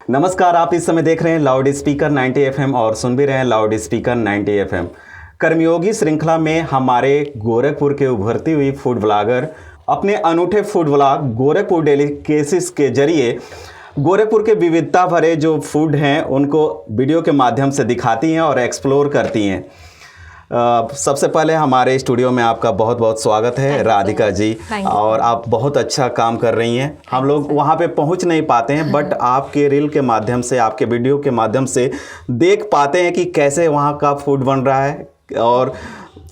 नमस्कार, आप इस समय देख रहे हैं लाउड स्पीकर 90 एफएम और सुन भी रहे हैं लाउड स्पीकर 90 एफएम। कर्मयोगी श्रृंखला में हमारे गोरखपुर के उभरती हुई फूड ब्लॉगर अपने अनूठे फूड ब्लॉग गोरखपुर डेलिकेसीज के जरिए गोरखपुर के विविधता भरे जो फूड हैं उनको वीडियो के माध्यम से दिखाती हैं और एक्सप्लोर करती हैं। सबसे पहले हमारे स्टूडियो में आपका बहुत बहुत स्वागत है राधिका जी, और आप बहुत अच्छा काम कर रही हैं। हम लोग वहाँ पे पहुँच नहीं पाते हैं, बट आपके रील के माध्यम से, आपके वीडियो के माध्यम से देख पाते हैं कि कैसे वहाँ का फूड बन रहा है और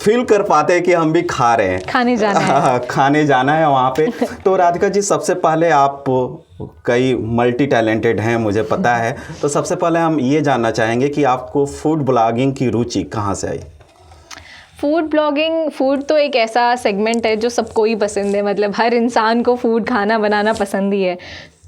फील कर पाते हैं कि हम भी खा रहे हैं, खाने जाना है वहाँ पे। तो राधिका जी, सबसे पहले आप कई मल्टी टैलेंटेड हैं, मुझे पता है, तो सबसे पहले हम ये जानना चाहेंगे कि आपको फूड ब्लॉगिंग की रुचि कहाँ से आई? फूड ब्लॉगिंग, फूड तो एक ऐसा सेगमेंट है जो सबको ही पसंद है, मतलब हर इंसान को फूड खाना बनाना पसंद ही है।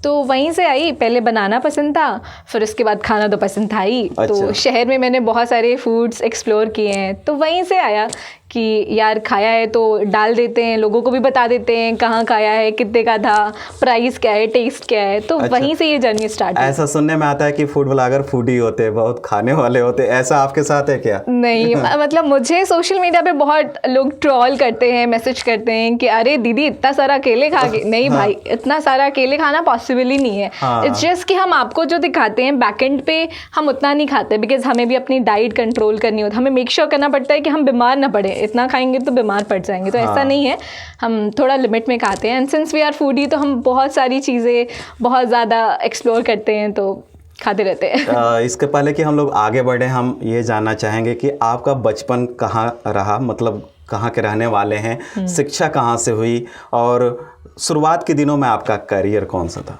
तो वहीं से आई। पहले बनाना पसंद था, फिर उसके बाद खाना तो पसंद था ही। अच्छा। तो शहर में मैंने बहुत सारे फूड्स एक्सप्लोर किए हैं, तो वहीं से आया कि यार खाया है तो डाल देते हैं, लोगों को भी बता देते हैं कहाँ खाया है, कितने का था, प्राइस क्या है, टेस्ट क्या है। तो अच्छा। वहीं से ये जर्नी स्टार्ट हुई। ऐसा सुनने में आता है कि फूड ब्लॉगर फूडी होते हैं, बहुत खाने वाले होते हैं, ऐसा आपके साथ है क्या? नहीं मतलब मुझे सोशल मीडिया पे बहुत लोग ट्रोल करते हैं, मैसेज करते हैं कि अरे दीदी इतना सारा अकेले खा के। नहीं भाई, इतना सारा अकेले खाना पॉसिबल ही नहीं है। इट्स जस्ट कि हम आपको जो दिखाते हैं बैकएंड पे हम उतना नहीं खाते, बिकॉज हमें भी अपनी डाइट कंट्रोल करनी होती है। हमें मेक श्योर करना पड़ता है कि हम बीमार ना पड़े, इतना खाएंगे तो बीमार पड़ जाएंगे। तो ऐसा नहीं है, हम थोड़ा लिमिट में खाते हैं। And since we are foodie तो हम बहुत सारी चीज़ें बहुत ज़्यादा एक्सप्लोर करते हैं, तो खाते रहते हैं। इसके पहले कि हम लोग आगे बढ़े, हम ये जानना चाहेंगे कि आपका बचपन कहाँ रहा, मतलब कहाँ के रहने वाले हैं, शिक्षा कहाँ से हुई और शुरुआत के दिनों में आपका करियर कौन सा था?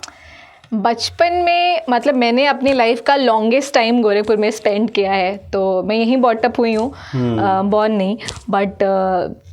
बचपन में मतलब मैंने अपनी लाइफ का लॉन्गेस्ट टाइम गोरखपुर में स्पेंड किया है, तो मैं यहीं बॉटअप हुई हूँ, बॉर्न नहीं, बट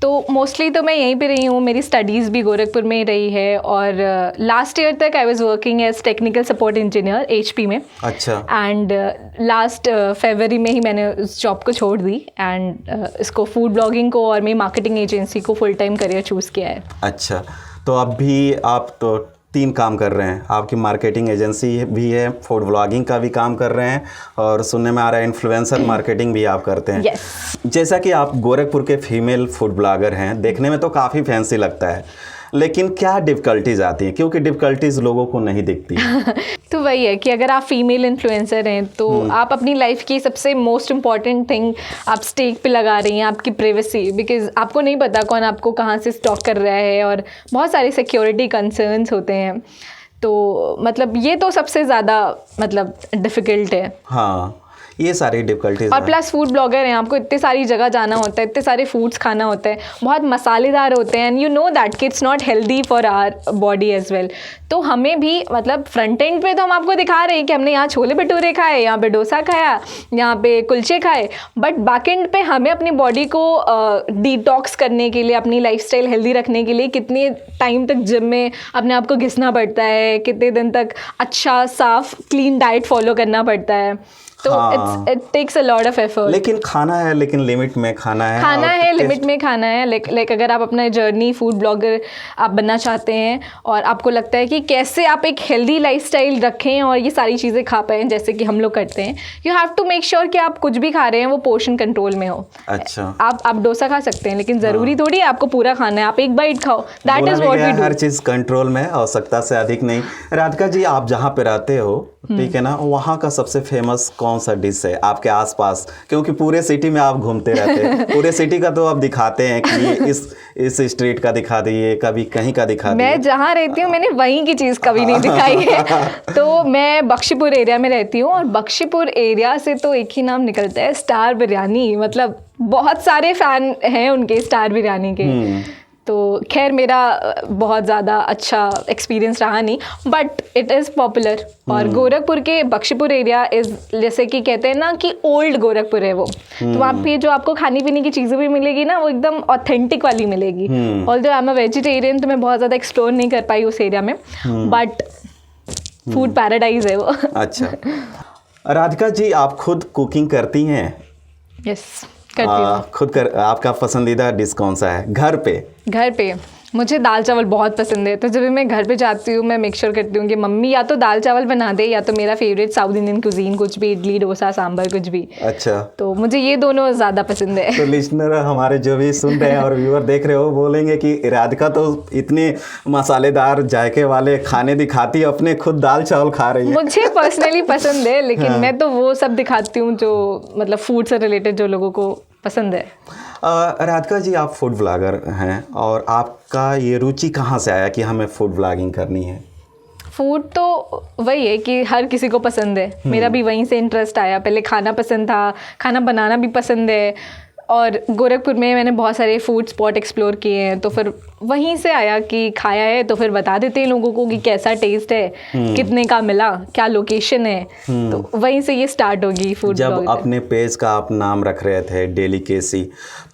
तो मोस्टली तो मैं यहीं पे रही हूँ। मेरी स्टडीज़ भी गोरखपुर में ही रही है, और लास्ट ईयर तक I was working as technical support engineer HP में। अच्छा। एंड लास्ट फरवरी में ही मैंने उस जॉब को छोड़ दी एंड इसको फूड ब्लॉगिंग को और मेरी मार्केटिंग एजेंसी को फुल टाइम करियर चूज़ किया है। अच्छा, तो अब भी आप तो 3 काम कर रहे हैं, आपकी मार्केटिंग एजेंसी भी है, फूड व्लॉगिंग का भी काम कर रहे हैं, और सुनने में आ रहा है इन्फ्लुएंसर मार्केटिंग भी आप करते हैं। yes. जैसा कि आप गोरखपुर के फीमेल फूड ब्लॉगर हैं, देखने में तो काफ़ी फैंसी लगता है, लेकिन क्या डिफ़िकल्टीज आती हैं? क्योंकि डिफ़िकल्टीज लोगों को नहीं दिखती। तो वही है कि अगर आप फीमेल इन्फ्लुएंसर हैं तो आप अपनी लाइफ की सबसे मोस्ट इम्पॉर्टेंट थिंग आप स्टेक पे लगा रही हैं, आपकी प्राइवेसी। बिकॉज आपको नहीं पता कौन आपको कहाँ से स्टॉक कर रहा है, और बहुत सारे सिक्योरिटी कंसर्न्स होते हैं। तो मतलब ये तो सबसे ज़्यादा मतलब डिफ़िकल्ट है। हाँ, ये सारी डिफ़िकल्टीज। और प्लस फूड ब्लॉगर हैं, आपको इतनी सारी जगह जाना होता है, इतने सारे फूड्स खाना होता है, बहुत मसालेदार होते हैं, एंड यू नो दैट कि it's not healthy for our body as well. तो हमें भी मतलब फ्रंट एंड पे तो हम आपको दिखा रहे हैं कि हमने यहाँ छोले भटूरे खाए, यहाँ पे डोसा खाया, यहाँ पे कुलचे खाए, बट बैक एंड पे हमें अपनी बॉडी को डिटॉक्स करने के लिए, अपनी लाइफस्टाइल हेल्दी रखने के लिए कितने टाइम तक जिम में अपने आप को घिसना पड़ता है, कितने दिन तक अच्छा साफ क्लीन डाइट फॉलो करना पड़ता है। तो it takes a lot of effort. लेकिन खाना है, लेकिन लिमिट में खाना है, लिमिट में खाना है। लाइक अगर आप अपना जर्नी फूड ब्लॉगर आप बनना चाहते हैं और आपको लगता है कि कैसे आप एक हेल्दी लाइफस्टाइल रखें और ये सारी चीज़ें खा पाएँ जैसे कि हम लोग करते हैं, you have to make sure कि आप कुछ भी खा रहे हैं वो पोर्शन कंट्रोल में हो। अच्छा। आप डोसा खा सकते हैं, लेकिन ज़रूरी थोड़ी है आपको पूरा खाना है। आप एक बाइट खाओ, that is what we do. हर चीज़ कंट्रोल में, आवश्यकता से अधिक नहीं। राधिका जी, आप जहाँ पे रहते हो, ठीक है ना, वहाँ का सबसे फेमस कौन सा डिश है आपके आसपास? क्योंकि पूरे सिटी में आप घूमते रहते हैं, पूरे सिटी का तो आप दिखाते हैं कि इस स्ट्रीट का दिखा दिए, कभी कहीं का दिखा दिए। मैं जहाँ रहती हूँ मैंने वहीं की चीज़ कभी नहीं दिखाई है। तो मैं बख्शीपुर एरिया में रहती हूँ, और बख्शीपुर एरिया से तो एक ही नाम निकलता है, स्टार बिरयानी। मतलब बहुत सारे फ़ैन हैं उनके स्टार बिरयानी के। तो खैर मेरा बहुत ज़्यादा अच्छा एक्सपीरियंस रहा नहीं, बट इट इज़ पॉपुलर। और गोरखपुर के बख्शीपुर एरिया इज़, जैसे कि कहते हैं ना कि ओल्ड गोरखपुर है वो। तो वहाँ पे जो आपको खाने पीने की चीज़ें भी मिलेगी ना, वो एकदम ऑथेंटिक वाली मिलेगी। Although I am a vegetarian, तो मैं बहुत ज़्यादा एक्सप्लोर नहीं कर पाई उस एरिया में, बट फूड पैराडाइज है वो। अच्छा। राधिका जी, आप खुद कुकिंग करती हैं? यस, करती हूँ। आपका पसंदीदा डिश कौन सा है घर पे? मुझे दाल चावल बहुत पसंद है, तो जब भी मैं घर पे जाती हूँ मैं मेक श्योर करती हूँ कि मम्मी या तो दाल चावल बना दे या तो मेरा फेवरेट साउथ इंडियन कुजीन कुछ भी, इडली डोसा सांभर कुछ भी। अच्छा, तो मुझे ये दोनों ज़्यादा पसंद है। तो लिसनर हमारे जो भी सुन रहे हैं और व्यूअर देख रहे हो बोलेंगे कि राधिका तो इतने मसालेदार जायके वाले खाने दिखाती है, अपने खुद दाल चावल खा रही है। मुझे पर्सनली पसंद है, लेकिन मैं तो वो सब दिखाती हूँ जो मतलब फूड से रिलेटेड जो लोगों को पसंद है। राधिका जी, आप फूड ब्लॉगर हैं और आपका ये रुचि कहाँ से आया कि हमें फूड ब्लॉगिंग करनी है? फूड तो वही है कि हर किसी को पसंद है, मेरा भी वहीं से इंटरेस्ट आया। पहले खाना पसंद था, खाना बनाना भी पसंद है, और गोरखपुर में मैंने बहुत सारे फूड स्पॉट एक्सप्लोर किए हैं, तो फिर वहीं से आया कि खाया है तो फिर बता देते हैं लोगों को कि कैसा टेस्ट है, कितने का मिला, क्या लोकेशन है। तो वहीं से ये स्टार्ट होगी फूड जब ब्लॉगिंग। अपने पेज का आप नाम रख रहे थे डेलिकेसी,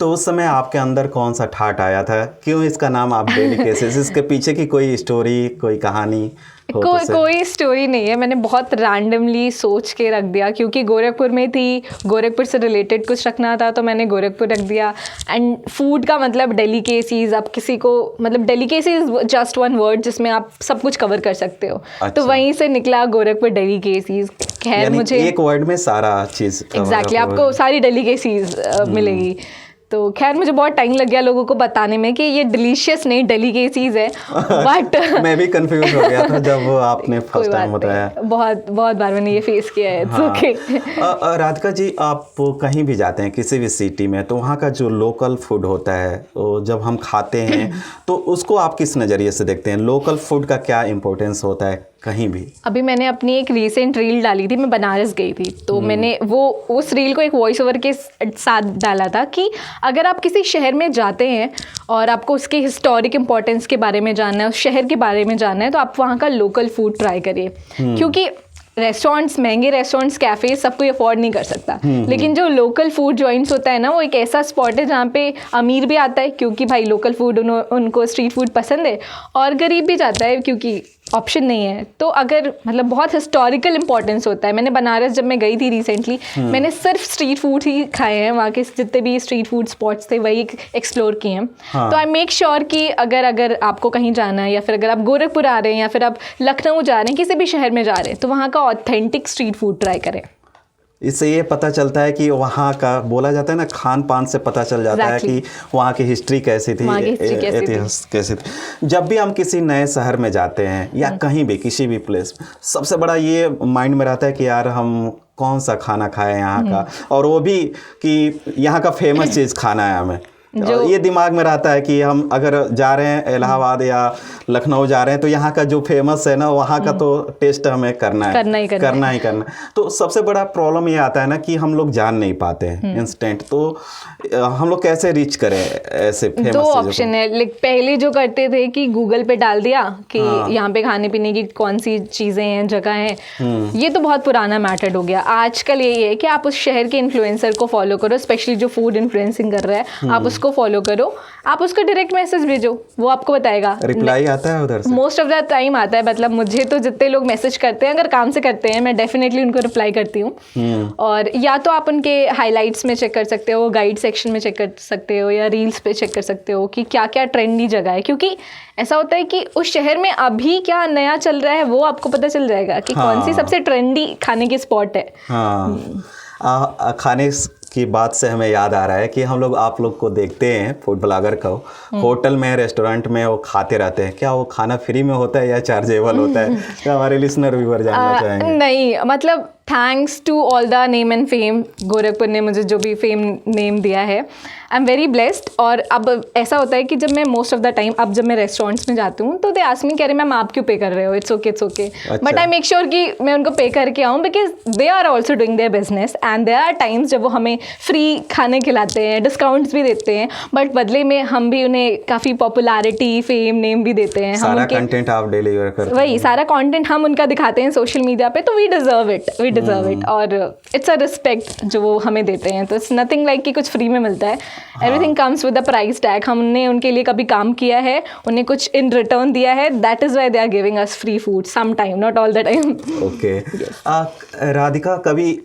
तो उस समय आपके अंदर कौन सा ठाट आया था, क्यों इसका नाम आप डेलिकेसी? इसके पीछे की कोई स्टोरी, कोई कहानी हो तो कोई स्टोरी नहीं है, मैंने बहुत रैंडमली सोच के रख दिया, क्योंकि गोरखपुर में थी, गोरखपुर से रिलेटेड कुछ रखना था तो मैंने गोरखपुर रख दिया। एंड फूड का मतलब डेलिकेसीज, आप किसी को मतलब डेलिकेसीज जस्ट वन वर्ड जिसमें आप सब कुछ कवर कर सकते हो। अच्छा। तो वहीं से निकला गोरखपुर डेलिकेसीज। खैर यानी मुझे एक वर्ड में सारा चीज एग्जैक्टली आपको सारी डेलिकेसीज मिलेगी। तो खैर मुझे बहुत टाइम लग गया लोगों को बताने में कि ये डिलीशियस नहीं डेलिकेसीज है, बट मैं भी कंफ्यूज हो गया था जब आपने फर्स्ट टाइम बताया। बहुत बार मैंने ये फेस किया है। हाँ। ओके। राधिका जी, आप कहीं भी जाते हैं किसी भी सिटी में, तो वहाँ का जो लोकल फूड होता है, तो जब हम खाते हैं तो उसको आप किस नज़रिए से देखते हैं? लोकल फूड का क्या इम्पोर्टेंस होता है कहीं भी? अभी मैंने अपनी एक रीसेंट रील डाली थी, मैं बनारस गई थी, तो मैंने वो उस रील को एक वॉइस ओवर के साथ डाला था कि अगर आप किसी शहर में जाते हैं और आपको उसके हिस्टोरिक इम्पोर्टेंस के बारे में जानना है, उस शहर के बारे में जानना है, तो आप वहाँ का लोकल फूड ट्राई करिए। क्योंकि रेस्टोरेंट्स, महंगे रेस्टोरेंट्स, कैफ़े सब कोई अफोर्ड नहीं कर सकता, लेकिन जो लोकल फूड जॉइंट्स होता है ना, वो एक ऐसा स्पॉट है जहाँ पे अमीर भी आता है क्योंकि भाई लोकल फूड उनको स्ट्रीट फूड पसंद है, और गरीब भी जाता है क्योंकि ऑप्शन नहीं है। तो अगर मतलब बहुत हिस्टोरिकल इंपॉर्टेंस होता है। मैंने बनारस जब मैं गई थी रिसेंटली, मैंने सिर्फ स्ट्रीट फूड ही खाए हैं, वहाँ के जितने भी स्ट्रीट फूड स्पॉट्स थे वही एक्सप्लोर किए हैं। हाँ। तो आई मेक श्योर कि अगर आपको कहीं जाना है, या फिर अगर आप गोरखपुर आ रहे हैं, या फिर आप लखनऊ जा रहे हैं, किसी भी शहर में जा रहे हैं, तो वहाँ का ऑथेंटिक स्ट्रीट फूड ट्राई करें। इससे ये पता चलता है कि वहाँ का, बोला जाता है ना, खान पान से पता चल जाता है कि वहाँ की हिस्ट्री कैसी थी, इतिहास कैसी थी। जब भी हम किसी नए शहर में जाते हैं या कहीं भी किसी भी प्लेस, सबसे बड़ा ये माइंड में रहता है कि यार हम कौन सा खाना खाएं यहाँ का, और वो भी कि यहाँ का फेमस चीज़ खाना है हमें। ये दिमाग में रहता है कि हम अगर जा रहे हैं इलाहाबाद या लखनऊ जा रहे हैं, तो यहाँ का जो फेमस है ना, वहाँ का तो टेस्ट हमें करना है। तो सबसे बड़ा प्रॉब्लम ये आता है ना कि हम लोग जान नहीं पाते हैं इंस्टेंट, तो हम लोग कैसे रीच करें ऐसे फेमस? दो ऑप्शन है। पहले जो करते थे कि गूगल पे डाल दिया कि यहाँ पे खाने पीने की कौन सी चीज़ें हैं, जगह हैं, ये तो बहुत पुराना मैथड हो गया। आजकल यही है कि आप उस शहर के इन्फ्लुएंसर को फॉलो करो, स्पेशली जो फूड इन्फ्लुएंसिंग कर रहा है, आप उसको फॉलो करो, आप उसको डायरेक्ट मैसेज भेजो, वो आपको बताएगा। रिप्लाई आता है उधर से? मोस्ट ऑफ द टाइम आता है। मतलब मुझे तो जितने लोग मैसेज करते हैं, अगर काम से करते हैं, मैं डेफिनेटली उनको रिप्लाई करती हूँ। और या तो आप उनके हाइलाइट्स में चेक कर सकते हो, गाइड सेक्शन में चेक कर सकते हो, या रील्स पे चेक कर सकते हो कि क्या क्या ट्रेंडी जगह है। क्योंकि ऐसा होता है कि उस शहर में अभी क्या नया चल रहा है वो आपको पता चल जाएगा कि कौन सी सबसे ट्रेंडी खाने की स्पॉट है। खाने की बात से हमें याद आ रहा है कि हम लोग आप लोग को देखते हैं, फूड ब्लॉगर को होटल में, रेस्टोरेंट में वो खाते रहते हैं। क्या वो खाना फ्री में होता है या चार्जेबल होता है? क्या हमारे लिसनर व्यूअर जानना चाहेंगे? नहीं, मतलब thanks to all the name and fame, Gorakhpur ने मुझे जो भी फेम नेम दिया है, आई एम वेरी ब्लेस्ड। और अब ऐसा होता है कि जब मैं मोस्ट ऑफ द टाइम, अब जब मैं रेस्टोरेंट्स में जाती हूँ तो दे आस्क मी, कह रहे मैम आप क्यों पे कर रहे हो, it's okay but I make sure कि मैं उनको पे करके आऊँ, because they are also doing their business, and there are times जब वो हमें फ्री खाने खिलाते हैं, डिस्काउंट्स भी देते हैं, बट बदले में हम भी उन्हें काफ़ी पॉपुलैरिटी, फेम, नेम भी देते हैं। सारा कंटेंट आप डिलीवर करते हैं? वही सारा कंटेंट हम उनका दिखाते हैं सोशल मीडिया पे, तो वी डिजर्व इट, और इट्स अ रिस्पेक्ट जो वो हमें देते हैं। तो इट्स नथिंग लाइक कि कुछ फ्री में मिलता है, everything comes with the price tag. हमने उनके लिए कभी काम किया है, उन्हें कुछ इन रिटर्न दिया है, that is why they are giving us free food some time, not all the time. Okay. Radhika, कभी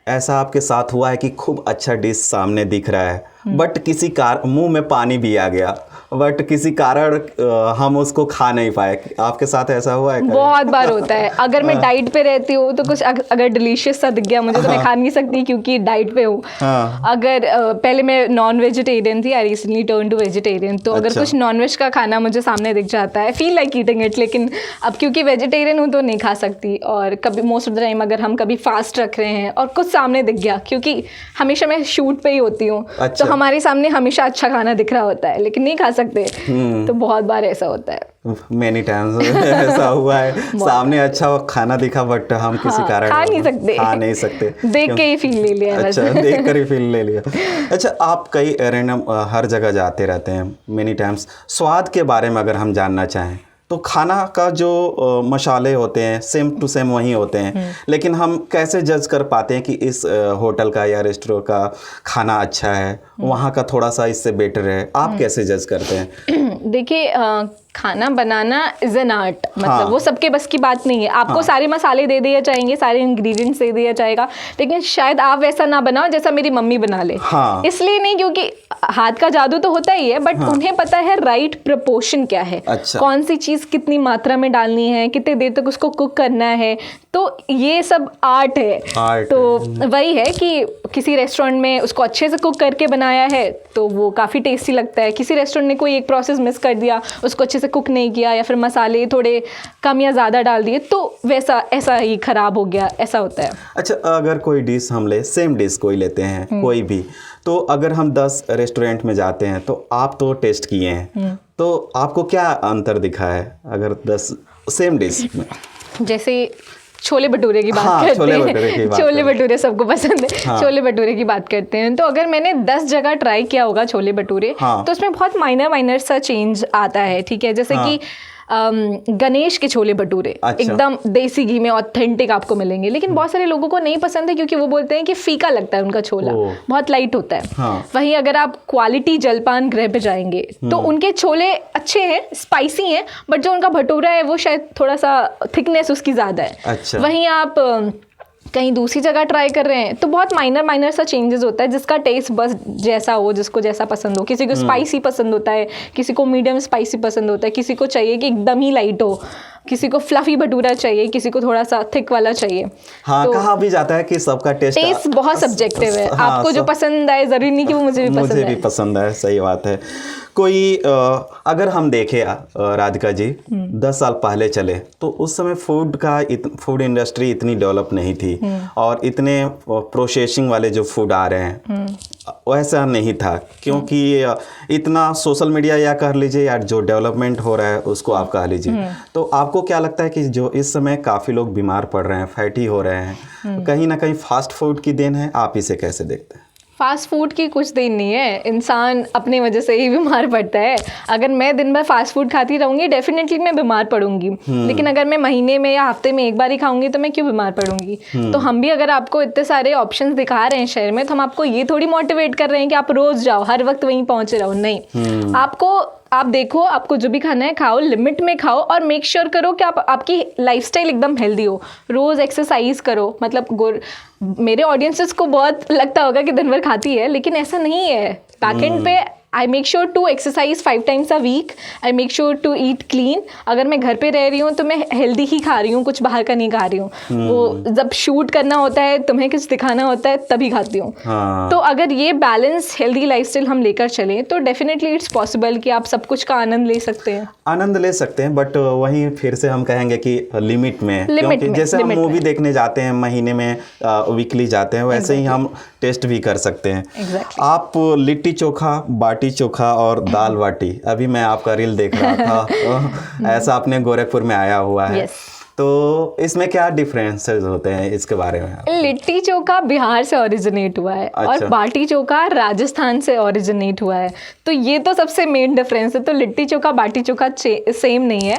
ऐसा आपके साथ हुआ है कि खूब अच्छा डिश सामने दिख रहा है बट किसी मुंह में पानी भी आ गया, बट किसी कारण हम उसको खा नहीं पाए। आपके साथ ऐसा हुआ है? बहुत बार होता है। अगर मैं डाइट पे रहती हूँ तो कुछ अगर डिलीशियस सा दिख गया मुझे तो मैं खा नहीं सकती क्योंकि डाइट पे हूँ। अगर पहले मैं नॉन वेजिटेरियन थी, I recently turn to vegetarian, तो अगर कुछ नॉन वेज का खाना मुझे सामने दिख जाता है, फील लाइक ईटिंग इट, लेकिन अब क्योंकि वेजिटेरियन हूँ तो नहीं खा सकती। और कभी मोस्ट ऑफ द टाइम अगर हम कभी फास्ट रख रहे हैं और कुछ सामने दिख गया, क्योंकि हमेशा मैं शूट पे ही होती हूँ तो हमारे सामने हमेशा अच्छा खाना दिख रहा होता है लेकिन नहीं खा सकते। तो बहुत बार ऐसा होता है, मेनी टाइम्स ऐसा हुआ है, सामने अच्छा खाना दिखा बट हम किसी कारण खा नहीं सकते, देख के ही फील ले लिया। अच्छा, देख कर ही फील ले लिया। अच्छा, आप कई रैंडम हर जगह जाते रहते हैं मेनी टाइम्स, स्वाद के बारे में अगर हम जानना चाहें तो खाना का जो मसाले होते हैं सेम टू सेम वही होते हैं, लेकिन हम कैसे जज कर पाते हैं कि इस होटल का या रेस्टोरेंट का खाना अच्छा है, वहाँ का थोड़ा सा इससे बेटर है? आप कैसे जज करते हैं? देखिए, खाना बनाना इज एन आर्ट, मतलब वो सबके बस की बात नहीं है। आपको सारे मसाले दे दिए जाएंगे, सारे इंग्रेडिएंट्स दे दिया जाएगा, लेकिन शायद आप वैसा ना बनाओ जैसा मेरी मम्मी बना ले। इसलिए नहीं क्योंकि हाथ का जादू तो होता ही है, बट उन्हें पता है राइट प्रपोर्शन क्या है, कौन सी चीज़ कितनी मात्रा में डालनी है, कितने देर तक उसको कुक करना है, तो ये सब आर्ट है। तो वही है कि किसी रेस्टोरेंट में उसको अच्छे से कुक करके बनाया है तो वो काफ़ी टेस्टी लगता है। किसी रेस्टोरेंट ने कोई एक प्रोसेस मिस कर दिया, उसको अच्छे से कुक नहीं किया या फिर मसाले थोड़े कम या ज़्यादा डाल दिए तो वैसा ऐसा ही ख़राब हो गया, ऐसा होता है। अच्छा, अगर कोई डिश हम ले, सेम डिश कोई लेते हैं कोई भी, तो अगर हम 10 रेस्टोरेंट में जाते हैं तो आप तो टेस्ट किए हैं, तो आपको क्या अंतर दिखा है अगर 10 सेम डिश में? जैसे छोले भटूरे की बात करते हैं, छोले भटूरे सबको पसंद है। छोले भटूरे की बात करते हैं तो अगर मैंने 10 जगह ट्राई किया होगा छोले भटूरे, तो उसमें बहुत माइनर सा चेंज आता है, ठीक है। जैसे कि गणेश के छोले भटूरे एकदम देसी घी में ऑथेंटिक आपको मिलेंगे, लेकिन बहुत सारे लोगों को नहीं पसंद है क्योंकि वो बोलते हैं कि फीका लगता है उनका छोला, बहुत लाइट होता है। वहीं अगर आप क्वालिटी जलपान गृह पे जाएंगे तो उनके छोले अच्छे हैं, स्पाइसी हैं, बट जो उनका भटूरा है वो शायद थोड़ा सा थिकनेस उसकी ज़्यादा है। वहीं आप कहीं दूसरी जगह ट्राई कर रहे हैं तो बहुत माइनर सा चेंजेस होता है, जिसका टेस्ट बस जैसा हो, जिसको जैसा पसंद हो। किसी को स्पाइसी पसंद होता है, किसी को मीडियम स्पाइसी पसंद होता है, किसी को चाहिए कि एकदम ही लाइट हो, किसी को फ्लफी भटूरा चाहिए, किसी को थोड़ा सा थिक वाला चाहिए। तो कहा भी जाता है कि सबका टेस्ट बहुत सब्जेक्टिव है। आपको जो पसंद आए जरूरी नहीं कि वो मुझे भी पसंद है। सही बात है। कोई अगर हम देखें राधिका जी 10 साल पहले चले तो उस समय फूड इंडस्ट्री इतनी डेवलप नहीं थी और इतने प्रोसेसिंग वाले जो फूड आ रहे हैं वैसा नहीं था, क्योंकि इतना सोशल मीडिया या कह लीजिए या जो डेवलपमेंट हो रहा है उसको आप कह लीजिए। तो आपको क्या लगता है कि जो इस समय काफ़ी लोग बीमार पड़ रहे हैं, फैटी हो रहे हैं, कहीं ना कहीं फास्ट फूड की देन है? आप इसे कैसे देखते हैं? फास्ट फूड की कुछ देन नहीं है, इंसान अपने वजह से ही बीमार पड़ता है। अगर मैं दिन भर फास्ट फूड खाती रहूँगी डेफिनेटली मैं बीमार पड़ूंगी, लेकिन अगर मैं महीने में या हफ्ते में एक बार ही खाऊंगी तो मैं क्यों बीमार पड़ूंगी? तो हम भी अगर आपको इतने सारे ऑप्शंस दिखा रहे हैं शहर में तो हम आपको ये थोड़ी मोटिवेट कर रहे हैं कि आप रोज़ जाओ, हर वक्त वहीं पहुँचे रहो। नहीं, आप देखो, आपको जो भी खाना है खाओ, लिमिट में खाओ और मेक श्योर करो कि आपकी लाइफस्टाइल एकदम हेल्दी हो। रोज़ एक्सरसाइज करो। मतलब मेरे ऑडियंसेस को बहुत लगता होगा कि दिन भर खाती है, लेकिन ऐसा नहीं है। बैकएंड पे I make sure to exercise 5 times a week, I make sure to eat clean. अगर मैं घर पे रह रही हूँ तो मैं हेल्दी ही खा रही हूँ, कुछ बाहर का नहीं खा रही हूँ। वो जब शूट करना होता है, तुम्हें कुछ दिखाना होता है, तभी खाती हूँ। तो अगर ये बैलेंस हेल्दी लाइफस्टाइल हम लेकर चलें तो डेफिनेटली इट्स पॉसिबल कि आप सब कुछ का आनंद ले सकते हैं। बट वहीं फिर से हम कहेंगे कि लिमिट में, क्योंकि जैसे हम मूवी देखने जाते हैं महीने में, वीकली जाते हैं, वैसे ही हम टेस्ट भी कर सकते हैं। आप लिट्टी चोखा, बाटी चोखा और दाल बाटी, अभी मैं आपका रील देख रहा था ऐसा आपने गोरखपुर में आया हुआ है। तो इसमें क्या डिफरेंसेस होते हैं, इसके बारे में? लिट्टी चोखा बिहार से ओरिजिनेट हुआ है और बाटी चोखा राजस्थान से ओरिजिनेट हुआ है, तो ये तो सबसे मेन डिफरेंस है। तो लिट्टी चोखा बाटी चोखा सेम नहीं है।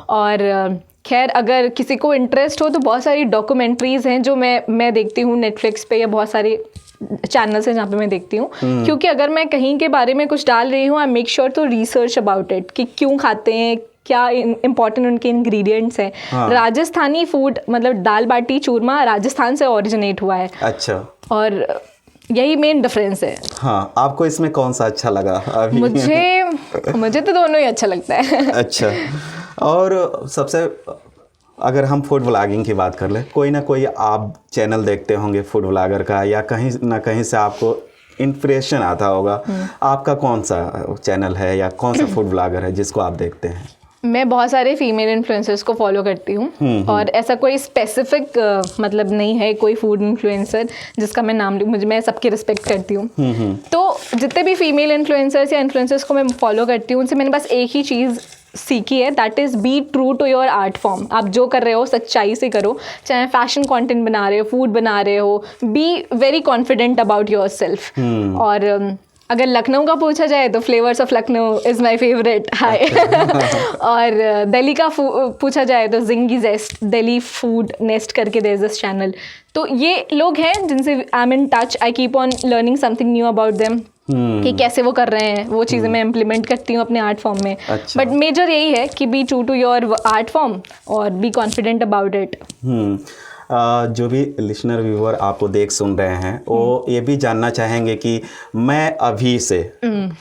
और खैर अगर किसी को इंटरेस्ट हो तो बहुत सारी डॉक्यूमेंट्रीज हैं जो मैं देखती हूँ नेटफ्लिक्स पे, या बहुत सारे चैनल्स हैं जहाँ पे मैं देखती हूँ। क्योंकि अगर मैं कहीं के बारे में कुछ डाल रही हूँ, I make sure to research about it कि क्यों खाते हैं, क्या इम्पोर्टेंट उनके इंग्रेडिएंट्स हैं। राजस्थानी फूड मतलब दाल बाटी चूरमा राजस्थान से ओरिजिनेट हुआ है। अच्छा। और यही मेन डिफरेंस है। हाँ, आपको इसमें कौन सा अच्छा लगा अभी? मुझे तो दोनों ही अच्छा लगता है। अच्छा, और सबसे अगर हम फूड व्लॉगिंग की बात कर ले, कोई ना कोई आप चैनल देखते होंगे फूड व्लॉगर का, या कहीं ना कहीं से आपको इंस्पिरेशन आता होगा। आपका कौन सा चैनल है या कौन सा फूड व्लॉगर है जिसको आप देखते हैं? मैं बहुत सारे फीमेल इन्फ्लुएंसर्स को फॉलो करती हूँ, और ऐसा कोई स्पेसिफिक मतलब नहीं है कोई फूड इन्फ्लुएंसर जिसका मैं नाम लूँ। मैं सबकी रिस्पेक्ट करती हूँ। तो जितने भी फीमेल इन्फ्लुएंसर्स या इन्फ्लुएंसर्स को मैं फॉलो करती हूँ, उनसे मैंने बस एक ही चीज़ सीखी है, that is be true to your art form. आप जो कर रहे हो सच्चाई से करो, चाहे फैशन कंटेंट बना रहे हो, फूड बना रहे हो, be very confident about yourself. और अगर लखनऊ का पूछा जाए तो flavours of Lucknow is my favourite. Hi. और दिल्ली का पूछा जाए तो zingy zest, Delhi food nest करके देयर इज दिस चैनल। तो ये लोग हैं जिनसे I am in touch, I keep on learning something new about them, कि कैसे वो कर रहे हैं, वो चीज़ें मैं इम्प्लीमेंट करती हूँ अपने आर्ट फॉर्म में। बट मेजर यही है कि be true to your art form और बी कॉन्फिडेंट अबाउट इट। जो भी लिसनर व्यूअर आपको देख सुन रहे हैं, वो ये भी जानना चाहेंगे कि मैं अभी से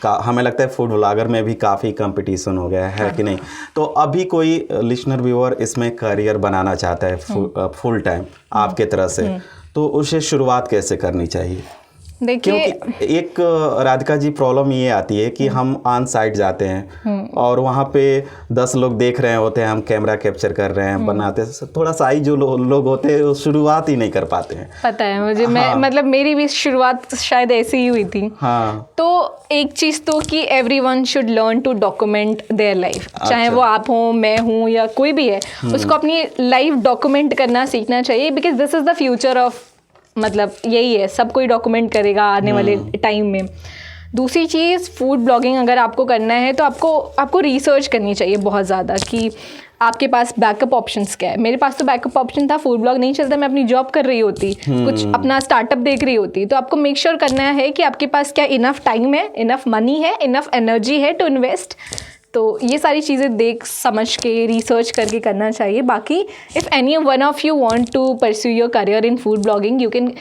हमें लगता है फूड व्लॉगर में भी काफ़ी कंपटीशन हो गया है कि नहीं? तो अभी कोई लिसनर व्यूअर इसमें करियर बनाना चाहता है फुल टाइम आपके तरह से, तो उसे शुरुआत कैसे करनी चाहिए? देखिए, क्योंकि एक राधिका जी प्रॉब्लम ये आती है कि हम ऑन साइट जाते हैं और वहाँ पे 10 लोग देख रहे होते हैं, हम कैमरा कैप्चर कर रहे हैं, बनाते हैं, थोड़ा सा ही जो लोग होते हैं वो शुरुआत ही नहीं कर पाते हैं। पता है मुझे। मैं मतलब मेरी भी शुरुआत शायद ऐसी ही हुई थी। हाँ, तो एक चीज़ तो कि everyone should learn to document their life, चाहे वो आप हो, मैं हूँ या कोई भी है, उसको अपनी लाइफ डॉक्यूमेंट करना सीखना चाहिए, because this is the future of, मतलब यही है, सब कोई डॉक्यूमेंट करेगा आने वाले टाइम में। दूसरी चीज़, फूड ब्लॉगिंग अगर आपको करना है तो आपको रिसर्च करनी चाहिए बहुत ज़्यादा कि आपके पास बैकअप ऑप्शंस क्या है। मेरे पास तो बैकअप ऑप्शन था, फूड ब्लॉग नहीं चलता, मैं अपनी जॉब कर रही होती, कुछ अपना स्टार्टअप देख रही होती। तो आपको मेक श्योर करना है कि आपके पास क्या इनफ टाइम है, इनफ मनी है, इनफ एनर्जी है टू इन्वेस्ट। तो ये सारी चीज़ें देख समझ के रिसर्च करके करना चाहिए। बाकी if any one of you want to pursue your career in food blogging, you can,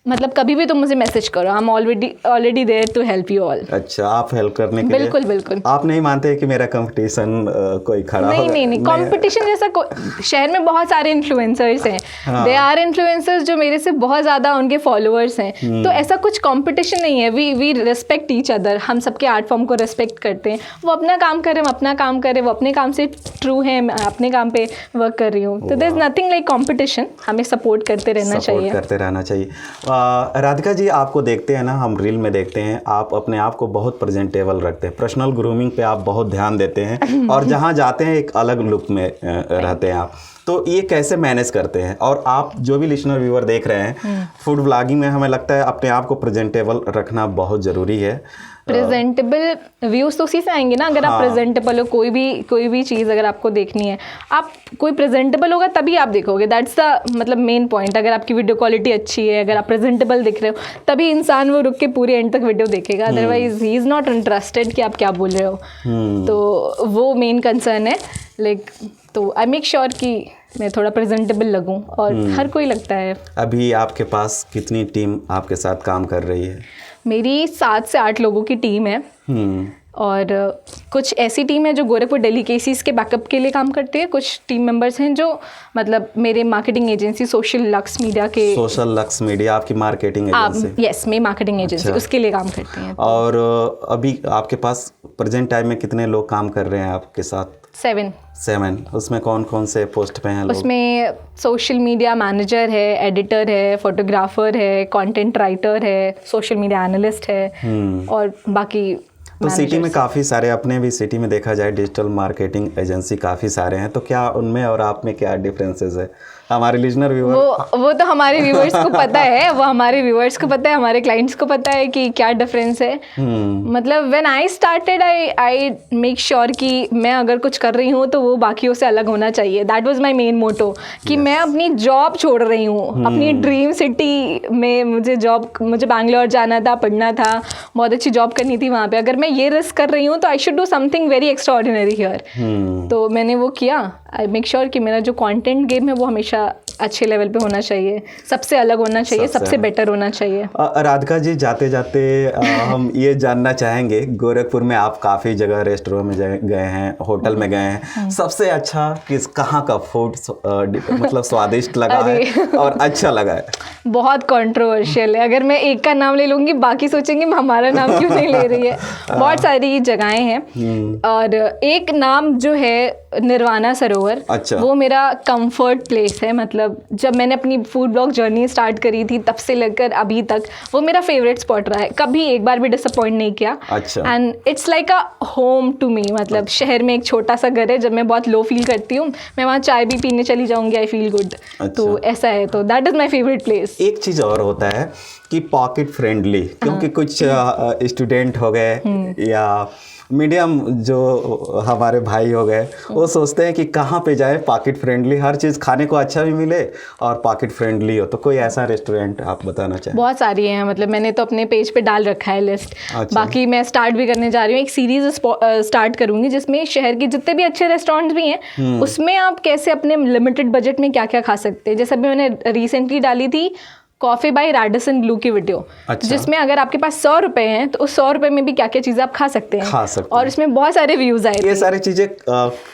मतलब कभी भी तुम मुझे मैसेज करो, I am already there to help you all. अच्छा, आप हेल्प करने के लिए? बिल्कुल बिल्कुल। आप नहीं मानते कि मेरा कंपटीशन कोई खड़ा हो? नहीं, कंपटीशन जैसा शहर में बहुत सारे इन्फ्लुएंसर्स हैं, दे आर इन्फ्लुएंसर्स जो मेरे से बहुत ज़्यादा उनके फॉलोअर्स हैं। तो ऐसा कुछ कंपटीशन नहीं है। वी रिस्पेक्ट ईच अदर, हम सबके आर्ट फॉर्म को रिस्पेक्ट करते हैं। वो अपना काम करें, हम अपना काम करें, वो अपने काम से ट्रू है, मैं अपने काम पे वर्क कर रही हूँ। तो there is nothing like competition, हमें सपोर्ट करते रहना चाहिए। राधिका जी, आपको देखते हैं ना, हम रील में देखते हैं, आप अपने आप को बहुत प्रेजेंटेबल रखते हैं, पर्सनल ग्रूमिंग पे आप बहुत ध्यान देते हैं, और जहाँ जाते हैं एक अलग लुक में रहते हैं आप। तो ये कैसे मैनेज करते हैं? और आप जो भी लिसनर व्यूअर देख रहे हैं, फूड व्लॉगिंग में हमें लगता है अपने आप को प्रेजेंटेबल रखना बहुत ज़रूरी है। प्रेजेंटेबल व्यूज़ तो उसी से आएंगे ना, अगर आप प्रेजेंटेबल हो, कोई भी चीज़ अगर आपको देखनी है, आप कोई प्रेजेंटेबल होगा तभी आप देखोगे। दैट्स द मतलब मेन पॉइंट। अगर आपकी वीडियो क्वालिटी अच्छी है, अगर आप प्रेजेंटेबल दिख रहे हो, तभी इंसान वो रुक के पूरे एंड तक वीडियो देखेगा, otherwise he is not interested कि आप क्या बोल रहे हो। तो वो मेन कंसर्न है। लाइक, तो आई मेक श्योर कि मैं थोड़ा प्रेजेंटेबल लगूं, और हर कोई लगता है। अभी आपके पास कितनी टीम आपके साथ काम कर रही है? मेरी 7 से 8 लोगों की टीम है, और कुछ ऐसी टीम है जो गोरखपुर डेलीकेसीज के बैकअप के लिए काम करती है। कुछ टीम मेंबर्स हैं जो मतलब मेरे marketing agency social lux media के। सोशल लक्स मीडिया आपकी मार्केटिंग एजेंसी? यस, मैं मार्केटिंग एजेंसी उसके लिए काम करती हैं। और अभी आपके पास प्रेजेंट टाइम में कितने लोग काम कर रहे हैं आपके साथ? 7। उसमें कौन कौन से पोस्ट पे हैं लोग? उसमें सोशल मीडिया मैनेजर है, एडिटर है, फोटोग्राफर है, कंटेंट राइटर है, सोशल मीडिया एनालिस्ट है, और बाकी तो सिटी में काफ़ी सारे, अपने भी सिटी में देखा जाए डिजिटल मार्केटिंग एजेंसी काफ़ी सारे हैं। तो क्या उनमें और आप में क्या डिफरेंसेस है? हमारे लिसनर व्यूअर, वो तो हमारे व्यूअर्स को पता है, वो हमारे व्यूअर्स को पता है, हमारे क्लाइंट्स को पता है कि क्या डिफरेंस है। मतलब when I started, I make sure कि मैं अगर कुछ कर रही हूँ तो वो बाकियों से अलग होना चाहिए। That was my main motto कि मैं अपनी जॉब छोड़ रही हूँ, अपनी ड्रीम सिटी में मुझे बैंगलोर जाना था, पढ़ना था, बहुत अच्छी जॉब करनी थी वहाँ पे। अगर मैं ये रिस्क कर रही हूँ तो I should do something very extraordinary here. तो मैंने वो किया। आई मेक श्योर कि मेरा जो कंटेंट गेम है वो हमेशा अच्छे लेवल पे होना चाहिए, सबसे अलग होना चाहिए, सबसे बेटर होना चाहिए। राधिका जी, जाते जाते हम ये जानना चाहेंगे, गोरखपुर में आप काफ़ी जगह रेस्टोरेंट में गए हैं, होटल में गए हैं, सबसे अच्छा कहाँ का फूड मतलब स्वादिष्ट लगा है और अच्छा लगा है? बहुत कंट्रोवर्शियल है, अगर मैं एक का नाम ले लूँगी बाकी सोचेंगे हमारा नाम क्यों नहीं ले रही है। बहुत सारी जगहें हैं और एक नाम जो है निर्वाणा सरोवर। अच्छा। वो मेरा कंफर्ट प्लेस है, मतलब जब मैंने अपनी फूड ब्लॉग जर्नी स्टार्ट करी थी तब से लेकर अभी तक वो मेरा फेवरेट स्पॉट रहा है, कभी एक बार भी डिसअपॉइंट नहीं किया। अच्छा। And it's like a home to me, मतलब शहर में एक छोटा सा घर है, जब मैं बहुत लो फील करती हूँ मैं वहाँ चाय भी पीने चली जाऊँगी, आई फील गुड। तो ऐसा है, तो that is my favourite place. एक चीज़ और होता है कि पॉकेट फ्रेंडली, क्योंकि कुछ स्टूडेंट हो गए या मीडियम जो हमारे भाई हो गए, वो सोचते हैं कि कहाँ पे जाए पॉकेट फ्रेंडली, हर चीज़ खाने को अच्छा भी मिले और पॉकेट फ्रेंडली हो। तो कोई ऐसा रेस्टोरेंट आप बताना चाहें? बहुत सारी हैं, मतलब मैंने तो अपने पेज पे डाल रखा है लिस्ट। अच्छा। बाकी मैं स्टार्ट भी करने जा रही हूँ, एक सीरीज स्टार्ट करूँगी जिसमें शहर के जितने भी अच्छे रेस्टोरेंट्स भी हैं उसमें आप कैसे अपने लिमिटेड बजट में क्या क्या खा सकते हैं। जैसे अभी मैंने रिसेंटली डाली थी कॉफ़ी बाय रैडिसन ब्लू की वीडियो। अच्छा। जिसमें अगर आपके पास 100 रुपए हैं तो उस 100 रुपए में भी क्या क्या चीज़ें आप खा सकते हैं, और इसमें बहुत सारे व्यूज़ आए थे। ये सारी चीज़ें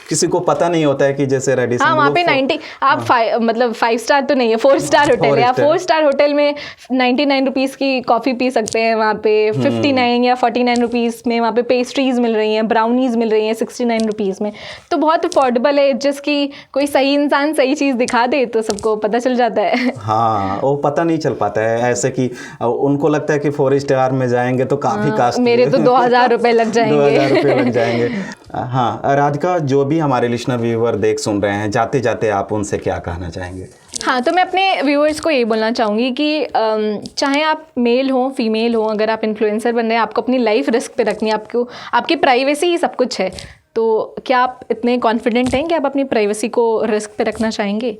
किसी को पता नहीं होता है कि जैसे रेडिसन, हाँ, वहाँ पे 90 आप मतलब 5 स्टार तो नहीं है, 4 स्टार होटल है। आप 4 स्टार होटल में 99 रुपीज़ की कॉफ़ी पी सकते हैं, वहाँ पे 59 या 49 रुपीज़ में वहाँ पे पेस्ट्रीज़ मिल रही हैं, ब्राउनीज़ मिल रही हैं 69 रुपीज़ में। तो बहुत अफोर्डेबल है, जिसकी कोई सही इंसान सही चीज़ दिखा दे तो सबको पता चल जाता है। हाँ, वो पता नहीं चल पाता है, ऐसे कि उनको लगता है कि 4 स्टार में जाएंगे तो काफ़ी कास्ट, मेरे तो 2000 रुपये लग जाएंगे। 2000 रुपये लग जाएंगे। हाँ राधिका, जो भी हमारे लिसनर व्यूअर देख सुन रहे हैं, जाते जाते आप उनसे क्या कहना चाहेंगे? हाँ, तो मैं अपने व्यूअर्स को ये बोलना चाहूँगी कि चाहे आप मेल हो फीमेल हो, अगर आप इन्फ्लुएंसर बन रहे हैं, आपको अपनी लाइफ रिस्क पे रखनी है, आपको आपकी प्राइवेसी ही सब कुछ है। तो क्या आप इतने कॉन्फिडेंट हैं कि आप अपनी प्राइवेसी को रिस्क पे रखना चाहेंगे?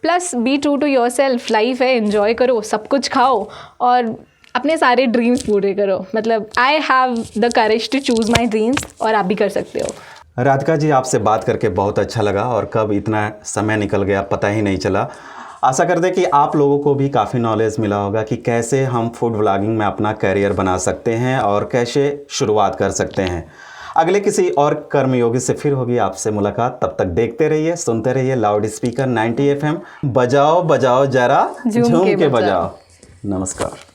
Plus be true to yourself, life है, एंजॉय करो, सब कुछ खाओ और अपने सारे ड्रीम्स पूरे करो। मतलब I have the courage to choose my dreams, और आप भी कर सकते हो। राधिका जी, आपसे बात करके बहुत अच्छा लगा और कब इतना समय निकल गया पता ही नहीं चला। आशा करते हैं कि आप लोगों को भी काफ़ी नॉलेज मिला होगा कि कैसे हम फूड व्लॉगिंग में अपना करियर बना सकते हैं और कैसे शुरुआत कर सकते हैं। अगले किसी और कर्मयोगी से फिर होगी आपसे मुलाकात। तब तक देखते रहिए, सुनते रहिए लाउड स्पीकर 90 FM। बजाओ बजाओ जरा झूम के बजाओ। नमस्कार।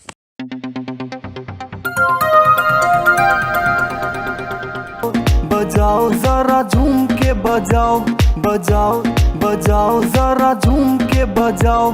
बजाओ जरा झूम के बजाओ, बजाओ बजाओ जरा झूम के बजाओ।